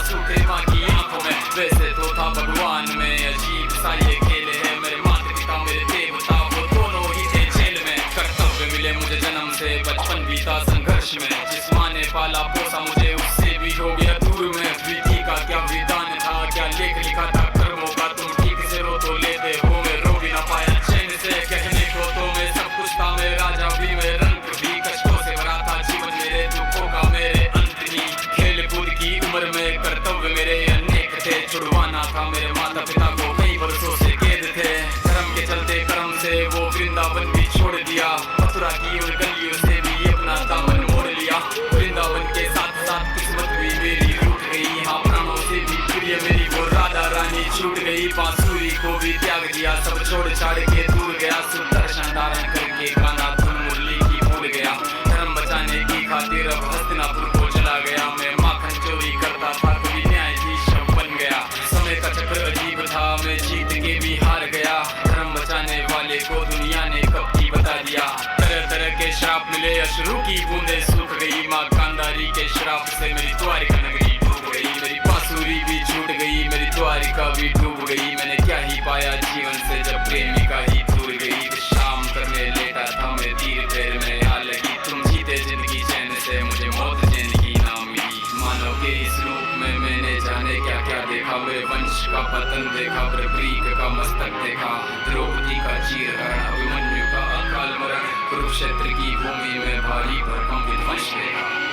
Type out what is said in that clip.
आंसू थे माँ की आंखों में। वैसे तो था भगवान में अजीब सा ये खेल है, मेरे माता पिता मेरे देवता वो दोनों ही थे जेल में। कर्तव्य मिले मुझे जन्म से, बचपन बीता संघर्ष में। जिस माँ ने पाला पोसा मुझे उससे भी हो गया दूर में। विधि का क्या विधान था, क्या लेख लिखा था कर्मों का, तुम ठीक से रो तो लेते हो, मैं रो भी ना पाया चैन से। कहने को तो मैं सब कुछ था, मैं राजा भी मैं रंग भी, कष्टों से भरा था जीवन मेरे, दुखों का मेरे अंत ही। खेल कूद की उम्र में कर्तव्य मेरे अनेक थे, छुड़वाना था मेरे माता पिता को कई वर्षों से कैद थे। धर्म के चलते कर्म से वो वृंदावन भी छोड़ दिया, मथुरा की उन गलियों से भी अपना दामन मोड़ लिया। वृंदावन के साथ साथ किस्मत भी मेरी रूठ गई, हाँ प्राणों से भी प्रिय मेरी वो राधा रानी छूट गई। बांसुरी को भी त्याग दिया, सब छोड़ छाड़ के दूर गया, सुदर्शन धारण करके गाना धुन मुरली की भूल गया। धर्म बचाने की खातिर अब हस्तिनापुर को चला गया, मैं माखन चोरी करता था कभी न्यायाधीश बन गया। समय का चक्र अजीब था, मैं जीत के भी हार गया, धर्म बचाने वाले को दुनिया ने कब की बता दिया। तरह तरह के श्राप मिले, अश्रु की बूंदें सूख गई, माँ गांधारी के श्राप से मेरी द्वारिका नगरी डूब गई। मेरी बांसुरी भी छूट गई, मेरी द्वारिका भी डूब गई। मैंने क्या ही पाया जीवन से जब प्रेमिका ही दूर गई। विश्राम करने लेटा था मैं तीर पैर में आ लगी, तुम जीते जिंदगी चैन से, मुझे मौत चैन की ना मिली। मानव के इस रूप में मैंने जाने क्या क्या देखा, मेरे वंश का पतन देखा, बर्बरीक का मस्तक देखा, द्रौपदी का चीरहरण, अभिमन्यु का अकाल मरण, कुरुक्षेत्र की भूमि में भारी भरकम विध्वंस देखा।